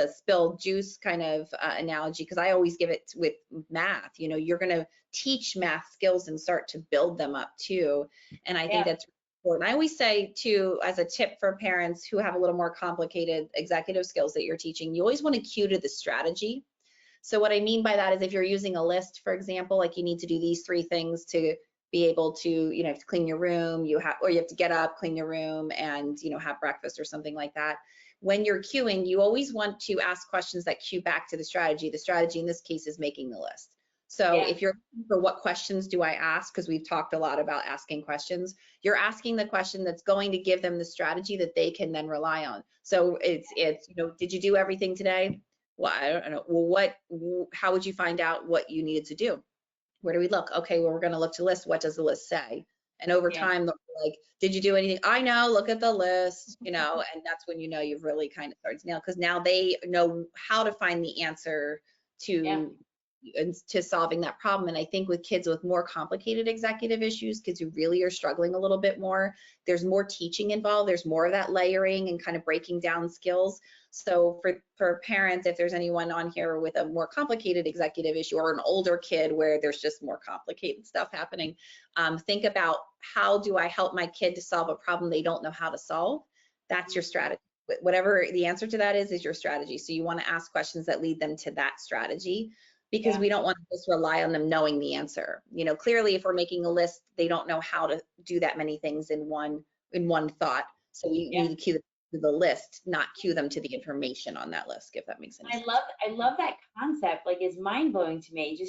spilled juice kind of analogy, because I always give it with math. You know, you're going to teach math skills and start to build them up too. And I think that's important. I always say too, as a tip for parents who have a little more complicated executive skills that you're teaching, you always want to cue to the strategy. So what I mean by that is, if you're using a list, for example, like you need to do these 3 things to be able to, you know, have to clean your room, you have to get up, clean your room, and, you know, have breakfast or something like that. When you're cueing, you always want to ask questions that cue back to the strategy. The strategy in this case is making the list. So if you're looking for what questions do I ask, because we've talked a lot about asking questions, you're asking the question that's going to give them the strategy that they can then rely on. So it's you know, did you do everything today? Well, I don't know. Well, how would you find out what you needed to do? Where do we look? Okay, well, we're going to look to list. What does the list say? And over time, they'll be like, did you do anything? I know, look at the list, you know, and that's when you know you've really kind of started to nail, because now they know how to find the answer to solving that problem. And I think with kids with more complicated executive issues, kids who really are struggling a little bit more, there's more teaching involved. There's more of that layering and kind of breaking down skills. So for parents, if there's anyone on here with a more complicated executive issue, or an older kid where there's just more complicated stuff happening, think about, how do I help my kid to solve a problem they don't know how to solve? That's your strategy. Whatever the answer to that is your strategy. So you want to ask questions that lead them to that strategy, because we don't want to just rely on them knowing the answer. You know, clearly if we're making a list, they don't know how to do that many things in one thought. So you need to cue them to the list, not cue them to the information on that list, if that makes sense. I love that concept. Like, it's mind blowing to me.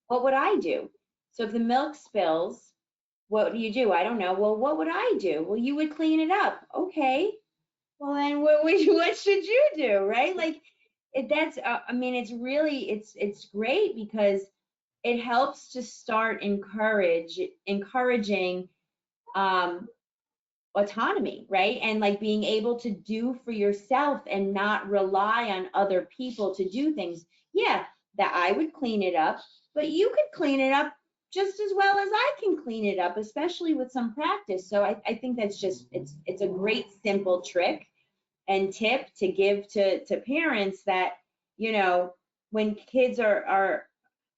What would I do? So if the milk spills, what do you do? I don't know. Well, what would I do? Well, you would clean it up. Okay. Well, then what should you do? Right? Like, I mean, it's really, it's great, because it helps to start encouraging autonomy, right? And like being able to do for yourself and not rely on other people to do things. Yeah, that I would clean it up, but you could clean it up just as well as I can clean it up, especially with some practice. So I think that's just, it's a great simple trick and tip to give to parents that, you know, when kids are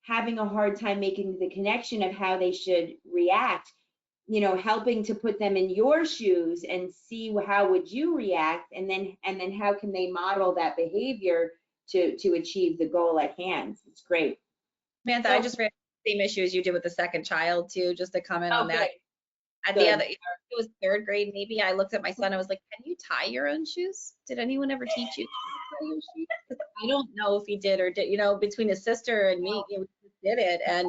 having a hard time making the connection of how they should react, you know, helping to put them in your shoes and see how would you react, and then how can they model that behavior to achieve the goal at hand. It's great. Samantha, I just ran the same issue as you did with the second child too, just to comment on that. At Good. the other, it was third grade maybe, I looked at my son, I was like, can you tie your own shoes? Did anyone ever teach you to tie your shoes? 'Cause I don't know if he did or did, you know, between his sister and me, you know, we just did it and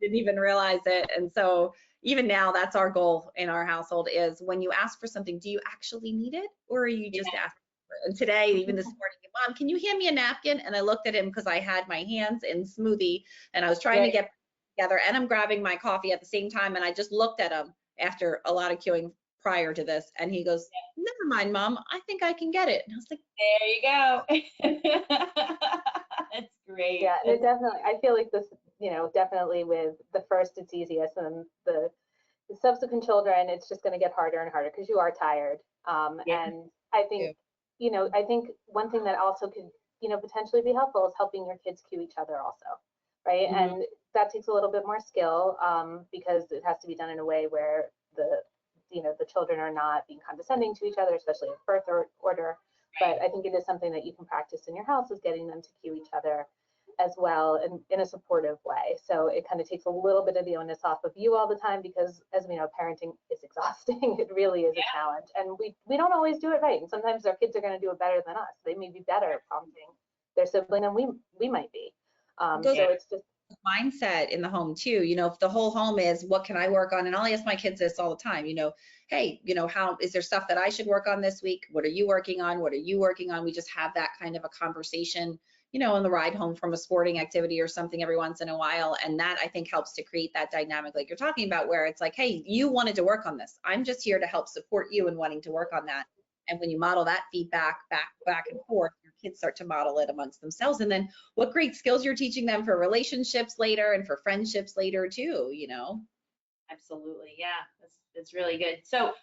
didn't even realize it. And so even now, that's our goal in our household is when you ask for something, do you actually need it or are you just asking for it? And today, even this morning, Mom, can you hand me a napkin? And I looked at him because I had my hands in smoothie and I was trying to get together and I'm grabbing my coffee at the same time. And I just looked at him after a lot of queuing prior to this. And he goes, never mind, Mom, I think I can get it. And I was like, there you go. That's great. Yeah, and it definitely, I feel like this, you know, definitely with the first, it's easiest, and the subsequent children, it's just going to get harder and harder because you are tired. And I think, you know, I think one thing that also could, you know, potentially be helpful is helping your kids cue each other also, right? And that takes a little bit more skill because it has to be done in a way where the, you know, the children are not being condescending to each other, especially in birth order. But I think it is something that you can practice in your house, is getting them to cue each other as well, and in a supportive way. So it kind of takes a little bit of the onus off of you all the time, because as we know, parenting is exhausting. It really is a challenge, and we don't always do it right. And sometimes our kids are going to do it better than us. They may be better at prompting their sibling than we might be. So it's just mindset in the home too. You know, if the whole home is what can I work on, and I'll ask my kids this all the time, you know, hey, you know, how is there stuff that I should work on this week? What are you working on? What are you working on? We just have that kind of a conversation, you know, on the ride home from a sporting activity or something every once in a while. And that I think helps to create that dynamic like you're talking about, where it's like, hey, you wanted to work on this, I'm just here to help support you in wanting to work on that. And when you model that feedback back and forth, your kids start to model it amongst themselves. And then what great skills you're teaching them for relationships later and for friendships later too, you know? Absolutely. Yeah, that's really good. So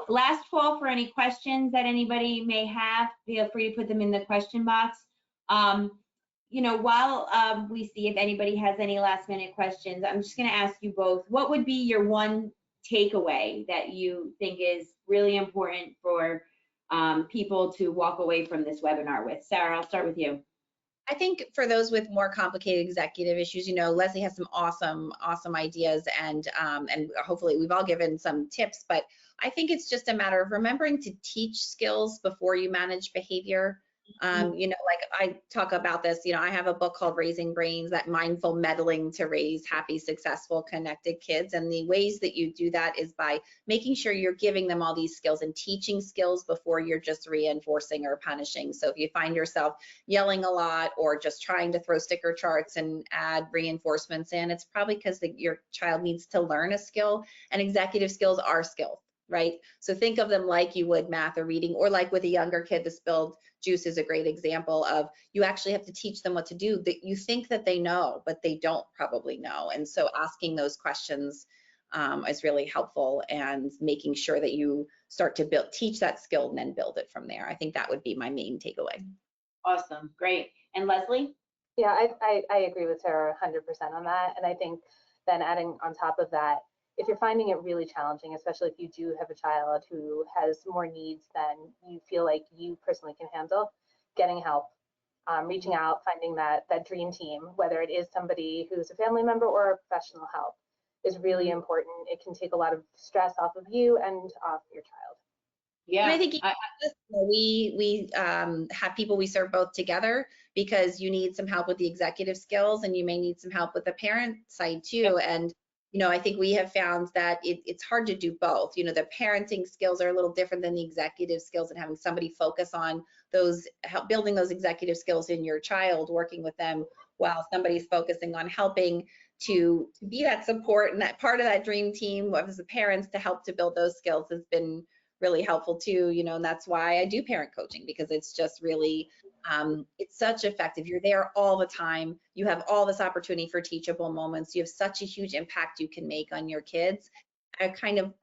last call for any questions that anybody may have. Feel free to put them in the question box. You know, while we see if anybody has any last minute questions, I'm just going to ask you both, what would be your one takeaway that you think is really important for people to walk away from this webinar with? Sarah, I'll start with you. I think for those with more complicated executive issues, you know, Leslie has some awesome ideas, and hopefully we've all given some tips, but I think it's just a matter of remembering to teach skills before you manage behavior. You know, like I talk about this, you know, I have a book called Raising Brains, that mindful meddling to raise happy, successful, connected kids. And the ways that you do that is by making sure you're giving them all these skills and teaching skills before you're just reinforcing or punishing. So if you find yourself yelling a lot or just trying to throw sticker charts and add reinforcements in, it's probably because your child needs to learn a skill, and executive skills are skills, right? So think of them like you would math or reading, or like with a younger kid, the spilled juice is a great example of, you actually have to teach them what to do that you think that they know, but they don't probably know. And so asking those questions is really helpful, and making sure that you start to teach that skill and then build it from there. I think that would be my main takeaway. Awesome, great. And Leslie? Yeah, I agree with Sarah 100% on that. And I think then adding on top of that, if you're finding it really challenging, especially if you do have a child who has more needs than you feel like you personally can handle, getting help, reaching out, finding that dream team, whether it is somebody who's a family member or a professional help, is really important. It can take a lot of stress off of you and off your child. Yeah, and I think we have people we serve both together, because you need some help with the executive skills and you may need some help with the parent side too. And you know, I think we have found that it's hard to do both. You know, the parenting skills are a little different than the executive skills, and having somebody focus on those, building those executive skills in your child, working with them, while somebody's focusing on helping to be that support and that part of that dream team as the parents to help to build those skills has been really helpful too, and that's why I do parent coaching, because it's just really, it's such effective. You're there all the time. You have all this opportunity for teachable moments. You have such a huge impact you can make on your kids. I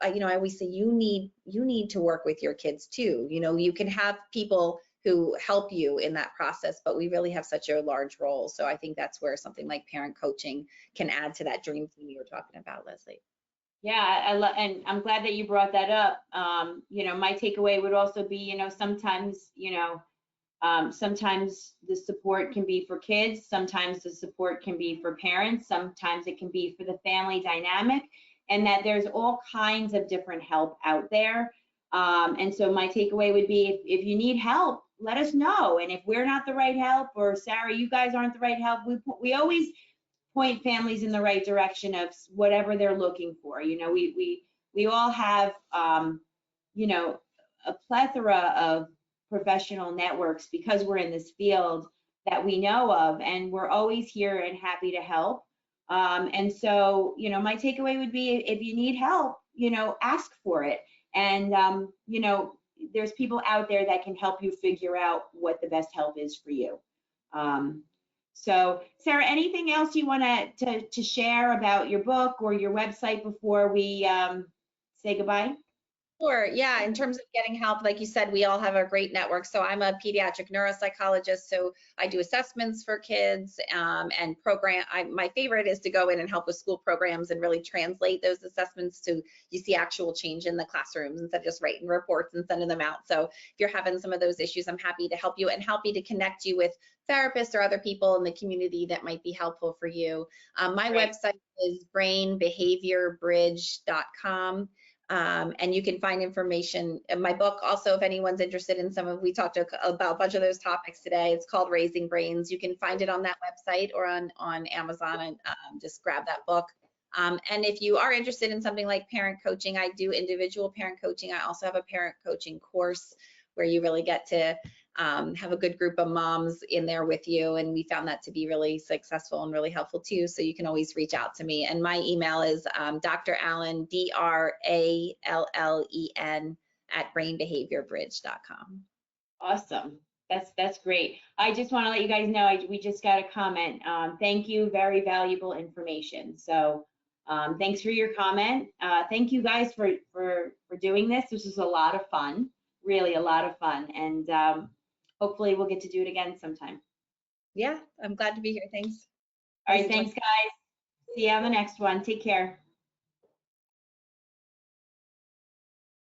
always say you need to work with your kids too. You can have people who help you in that process, but we really have such a large role. So I think that's where something like parent coaching can add to that dream team you were talking about, Leslie. Yeah, and I'm glad that you brought that up. My takeaway would also be, sometimes, sometimes the support can be for kids, sometimes the support can be for parents, sometimes it can be for the family dynamic, and that there's all kinds of different help out there. And so my takeaway would be, if you need help, let us know. And if we're not the right help, or Sarah, you guys aren't the right help, we always point families in the right direction of whatever they're looking for. We all have, a plethora of professional networks because we're in this field that we know of, and we're always here and happy to help. And so, my takeaway would be, if you need help, ask for it. And, there's people out there that can help you figure out what the best help is for you. So Sarah, anything else you want to share about your book or your website before we say goodbye? Sure. Yeah. In terms of getting help, like you said, we all have a great network. So I'm a pediatric neuropsychologist. So I do assessments for kids and my favorite is to go in and help with school programs and really translate those assessments to you see actual change in the classrooms instead of just writing reports and sending them out. So if you're having some of those issues, I'm happy to help you and happy to connect you with therapists or other people in the community that might be helpful for you. My website is brainbehaviorbridge.com. And you can find information in my book. Also, if anyone's interested in we talked about a bunch of those topics today. It's called Raising Brains. You can find it on that website or on Amazon, and just grab that book. And if you are interested in something like parent coaching, I do individual parent coaching. I also have a parent coaching course where you really get to have a good group of moms in there with you. And we found that to be really successful and really helpful too. So you can always reach out to me. And my email is Dr. Allen, DRALLEN @brainbehaviorbridge.com. Awesome. That's great. I just want to let you guys know, we just got a comment. Thank you, very valuable information. So thanks for your comment. Thank you guys for doing this. This was a lot of fun, really a lot of fun. And hopefully we'll get to do it again sometime. Yeah, I'm glad to be here. Thanks. All right, thanks guys. See you on the next one. Take care.